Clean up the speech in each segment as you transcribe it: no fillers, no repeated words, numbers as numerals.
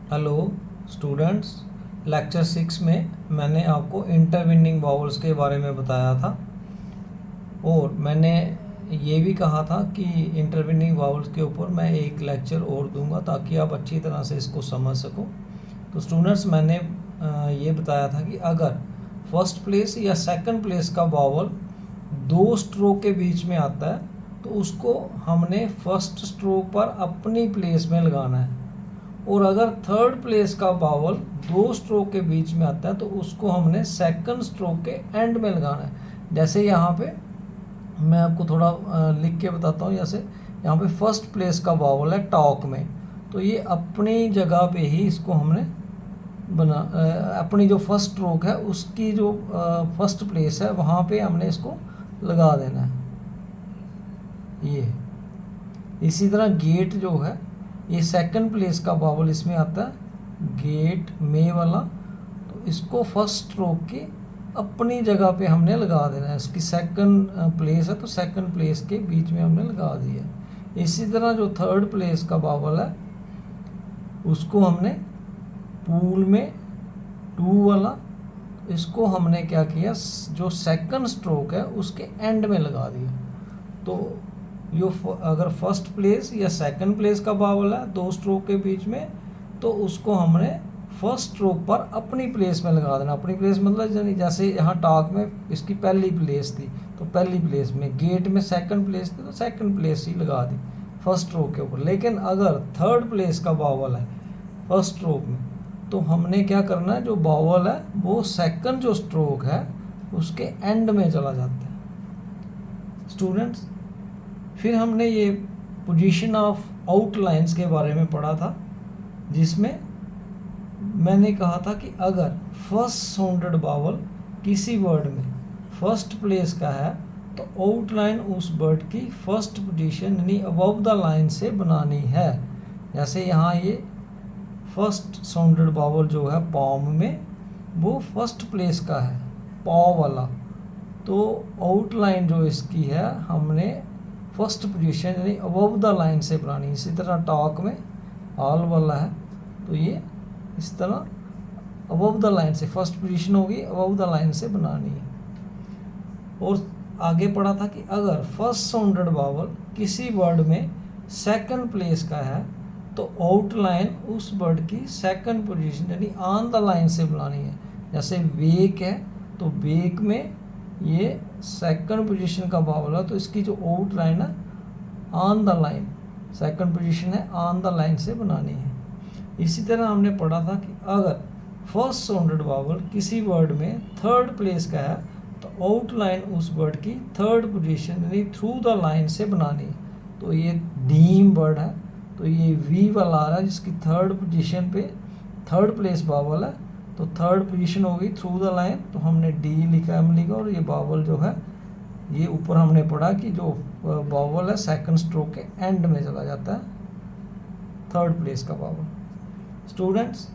Hello students, lecture 6 में मैंने आपको इंटरवीनिंग वावल्स के बारे में बताया था और मैंने ये भी कहा था कि इंटरवीनिंग वावल्स के ऊपर मैं एक लेक्चर और दूंगा ताकि आप अच्छी तरह से इसको समझ सको। तो स्टूडेंट्स, मैंने ये बताया था कि अगर फर्स्ट प्लेस या सेकंड प्लेस का वावल दो स्ट्रोक के बीच में आता है तो उसको हमने फर्स्ट स्ट्रोक पर अपनी प्लेस में लगाना है, और अगर थर्ड प्लेस का वावल दो स्ट्रोक के बीच में आता है तो उसको हमने सेकंड स्ट्रोक के एंड में लगाना है। जैसे यहाँ पे मैं आपको थोड़ा लिख के बताता हूँ। जैसे यहाँ पे फर्स्ट प्लेस का वावल है टॉक में, तो ये अपनी जगह पे ही इसको हमने अपनी जो फर्स्ट स्ट्रोक है उसकी जो फर्स्ट प्लेस है वहाँ पे हमने इसको लगा देना है। ये इसी तरह गेट जो है, ये सेकंड प्लेस का वावल इसमें आता है, गेट में वाला, तो इसको फर्स्ट स्ट्रोक की अपनी जगह पे हमने लगा देना है। इसकी सेकंड प्लेस है तो सेकंड प्लेस के बीच में हमने लगा दिया है। इसी तरह जो थर्ड प्लेस का वावल है उसको हमने पूल में टू वाला, इसको हमने क्या किया, जो सेकंड स्ट्रोक है उसके एंड में लगा दिया। तो यो अगर फर्स्ट प्लेस या सेकंड प्लेस का वावल है दो स्ट्रोक के बीच में, तो उसको हमने फर्स्ट स्ट्रोक पर अपनी प्लेस में लगा देना। अपनी प्लेस मतलब जैसे यहाँ टॉक में इसकी पहली प्लेस थी तो पहली प्लेस में, गेट में सेकंड प्लेस थी तो सेकंड प्लेस ही लगा दी फर्स्ट स्ट्रोक के ऊपर। लेकिन अगर थर्ड प्लेस का वावल है फर्स्ट स्ट्रोक में तो हमने क्या करना है, जो वावल है वो सेकंड जो स्ट्रोक है उसके एंड में चला जाता है। स्टूडेंट्स, फिर हमने ये पोजीशन ऑफ आउटलाइंस के बारे में पढ़ा था, जिसमें मैंने कहा था कि अगर फर्स्ट साउंडेड वावल किसी वर्ड में फर्स्ट प्लेस का है तो आउटलाइन उस वर्ड की फर्स्ट पोजीशन यानी अबव द लाइन से बनानी है। जैसे यहाँ ये फर्स्ट साउंडेड वावल जो है पॉम में, वो फर्स्ट प्लेस का है, पॉ वाला, तो आउटलाइन जो इसकी है हमने फर्स्ट पोजीशन यानी अबव द लाइन से बनानी है। इसी तरह टॉक में ऑल वाला है तो ये इस तरह अबव द लाइन से फर्स्ट पोजीशन होगी, अबव द लाइन से बनानी है। और आगे पढ़ा था कि अगर फर्स्ट साउंडेड वावल किसी वर्ड में सेकंड प्लेस का है तो आउटलाइन उस वर्ड की सेकंड पोजीशन यानी ऑन द लाइन से बनानी है। जैसे वेक है तो वेक में ये सेकंड पोजीशन का वावल है तो इसकी जो आउटलाइन है on the line, second position है ऑन द लाइन से बनानी है। इसी तरह हमने पढ़ा था कि अगर फर्स्ट साउंडेड वावल किसी वर्ड में थर्ड प्लेस का है तो आउटलाइन उस वर्ड की थर्ड पोजीशन यानी थ्रू द लाइन से बनानी है। तो ये डीम वर्ड है तो ये वी वाला आ रहा है जिसकी थर्ड पोजीशन पे थर्ड प्लेस वावल है, तो थर्ड पोजीशन होगी थ्रू द लाइन, तो हमने डी लिखा एम लिखा, और ये वावल जो है ये ऊपर हमने पढ़ा कि जो वावल है सेकंड स्ट्रोक के एंड में चला जाता है, थर्ड प्लेस का वावल। स्टूडेंट्स,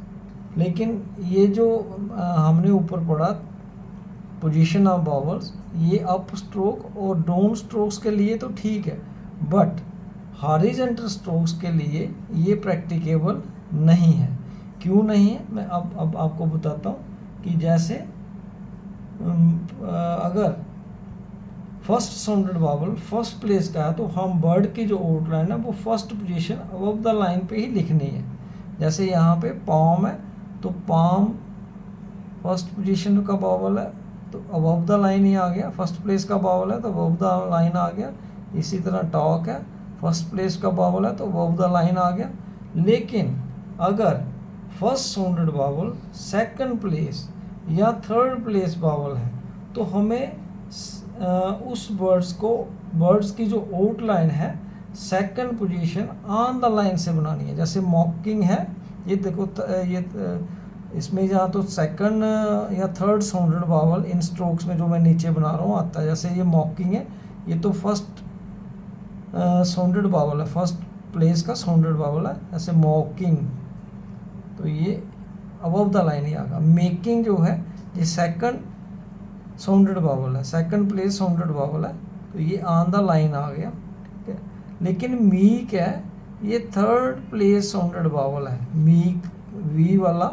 लेकिन ये जो हमने ऊपर पढ़ा पोजीशन ऑफ वावल्स, ये अप स्ट्रोक और डाउन स्ट्रोक्स के लिए तो ठीक है, बट हॉरिजॉन्टल स्ट्रोक्स के लिए ये प्रैक्टिकेबल नहीं है। क्यों नहीं है, मैं अब आपको बताता हूँ कि जैसे अगर first sounded vowel first place का है तो हम वर्ड की जो आउटलाइन है वो first position above the line पे ही लिखनी है। जैसे यहाँ पे पॉम है तो पॉम फर्स्ट पोजीशन का वावल है तो अबव द लाइन ही आ गया, फर्स्ट प्लेस का वावल है तो अबव द लाइन आ गया। इसी तरह टॉक है, फर्स्ट प्लेस का वावल है तो अबव द लाइन आ गया। लेकिन अगर first sounded vowel second place या थर्ड प्लेस वावल है तो हमें उस वर्ड्स की जो आउटलाइन है second position on the line से बनानी है। जैसे मॉकिंग है, ये देखो ये इसमें जहाँ तो सेकंड या थर्ड साउंडेड वावल इन स्ट्रोक्स में जो मैं नीचे बना रहा हूँ आता है। जैसे ये मॉकिंग है, ये तो फर्स्ट साउंडेड वावल है, फर्स्ट प्लेस का साउंडेड वावल है, ऐसे मॉकिंग, तो ये अबव द लाइन ही आ गया। मेकिंग जो है ये सेकंड साउंडेड वावल है, सेकंड प्लेस साउंडेड वावल है तो ये ऑन द लाइन आ गया, ठीक है। लेकिन मीक है, ये थर्ड प्लेस साउंडेड वावल है, मीक वी वाला,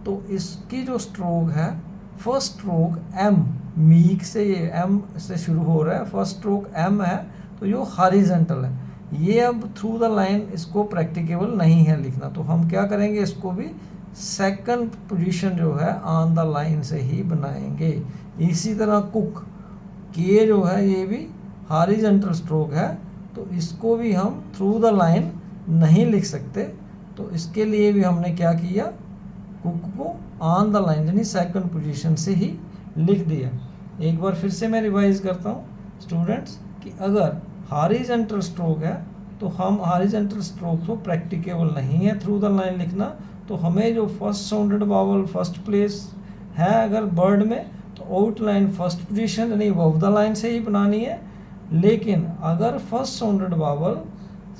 तो इसकी जो स्ट्रोक है, फर्स्ट स्ट्रोक एम, मीक से ये एम से शुरू हो रहा है, फर्स्ट स्ट्रोक एम है, तो ये हॉरिजॉन्टल है। ये अब थ्रू द लाइन इसको प्रैक्टिकेबल नहीं है लिखना, तो हम क्या करेंगे, इसको भी सेकंड पोजीशन जो है ऑन द लाइन से ही बनाएंगे। इसी तरह कुक, के जो है ये भी हॉरिजॉन्टल स्ट्रोक है, तो इसको भी हम थ्रू द लाइन नहीं लिख सकते, तो इसके लिए भी हमने क्या किया, कुक को ऑन द लाइन यानी सेकंड पोजीशन से ही लिख दिया। एक बार फिर से मैं रिवाइज करता हूँ स्टूडेंट्स कि अगर हॉरिजॉन्टल स्ट्रोक है तो हम हॉरिजॉन्टल स्ट्रोक को प्रैक्टिकेबल नहीं है थ्रू द लाइन लिखना, तो हमें जो first sounded vowel first place है अगर वर्ड में, तो आउटलाइन फर्स्ट पोजीशन यानी अबव द लाइन से ही बनानी है। लेकिन अगर first sounded vowel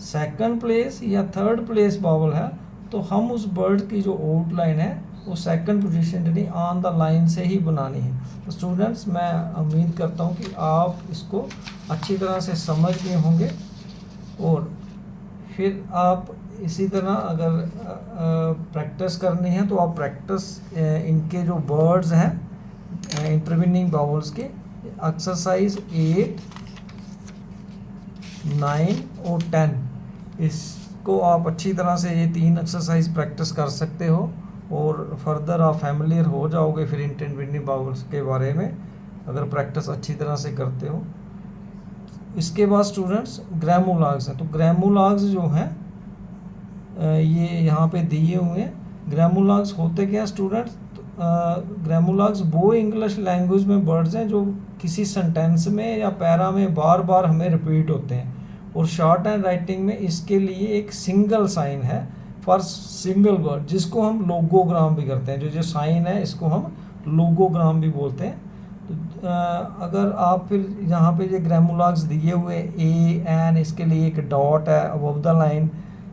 second place या थर्ड प्लेस वावल है, तो हम उस वर्ड की जो आउटलाइन है वो सेकंड पोजीशन यानी ऑन द लाइन से ही बनानी है। तो स्टूडेंट्स, मैं उम्मीद करता हूँ कि आप इसको अच्छी तरह से समझ गए होंगे, और फिर आप इसी तरह अगर प्रैक्टिस करनी है तो आप प्रैक्टिस इनके जो वर्ड्स हैं इंटरवीनिंग वावल्स के, एक्सरसाइज 8, 9 और 10, इसको आप अच्छी तरह से ये 3 एक्सरसाइज प्रैक्टिस कर सकते हो, और फर्दर आप फैमिलियर हो जाओगे फिर इंटरवीनिंग वावल्स के बारे में अगर प्रैक्टिस अच्छी तरह से करते हो। इसके बाद स्टूडेंट्स ग्रामोलॉग्स हैं, तो ग्रामोलॉग्स जो हैं ये यहाँ पे दिए हुए हैं। ग्रामोलॉग्स होते क्या स्टूडेंट्स, ग्रामोलॉग्स वो इंग्लिश लैंग्वेज में वर्ड्स हैं जो किसी सेंटेंस में या पैरा में बार बार हमें रिपीट होते हैं, और शॉर्ट हैंड राइटिंग में इसके लिए एक सिंगल साइन है फॉर सिंगल वर्ड, जिसको हम लोगोग्राम भी करते हैं। जो साइन है इसको हम लोगोग्राम भी बोलते हैं। तो अगर आप फिर यहाँ पे ये ग्रामोलॉग्स दिए हुए ए एन, इसके लिए एक डॉट है above the line,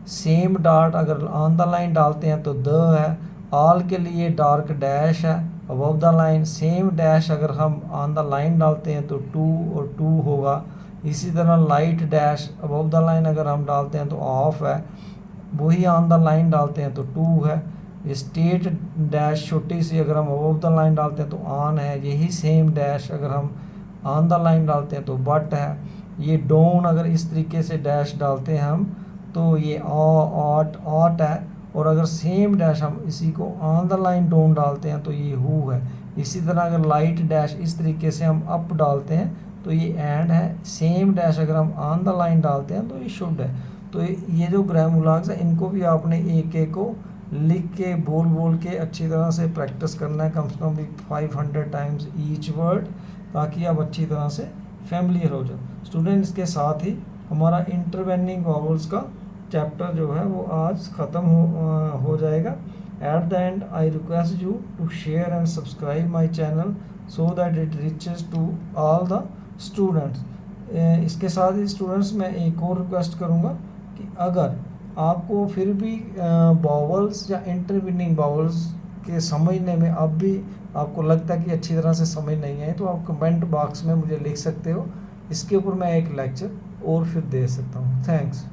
same dot अगर ऑन द लाइन डालते हैं तो द है, ऑल के लिए डार्क डैश है above the line, same dash अगर हम ऑन द लाइन डालते हैं तो टू और टू होगा। इसी तरह light dash above the line अगर हम डालते हैं तो ऑफ है, वही ऑन द लाइन डालते हैं तो टू है। स्टेट डैश छोटी सी अगर हम अबव द लाइन डालते हैं तो ऑन है, यही सेम डैश अगर हम ऑन द लाइन डालते हैं तो बट है। ये डाउन अगर इस तरीके से डैश डालते हैं हम तो ये ऑट है, और अगर सेम डैश हम इसी को ऑन द लाइन डाउन डालते हैं तो ये हु है। इसी तरह अगर लाइट डैश इस तरीके से हम अप डालते हैं तो ये एंड है, सेम डैश अगर हम ऑन द लाइन डालते हैं तो ये शुड है। तो ये जो ग्रामोलॉग्स हैं इनको भी आपने एक एक को लिख के बोल के अच्छी तरह से प्रैक्टिस करना है, कम से कम भी 500 टाइम्स ईच वर्ड, ताकि आप अच्छी तरह से फैमिलियर हो जाओ। स्टूडेंट, इसके साथ ही हमारा इंटरवेनिंग वावल्स का चैप्टर जो है वो आज ख़त्म हो जाएगा। At the end I request you to share and subscribe my channel so that it reaches to all the students. इसके साथ ही स्टूडेंट्स मैं एक और रिक्वेस्ट करूँगा कि अगर आपको फिर भी वावल्स या इंटरवीनिंग वावल्स के समझने में अब भी आपको लगता है कि अच्छी तरह से समझ नहीं आई, तो आप कमेंट बॉक्स में मुझे लिख सकते हो, इसके ऊपर मैं एक लेक्चर और फिर दे सकता हूँ। थैंक्स।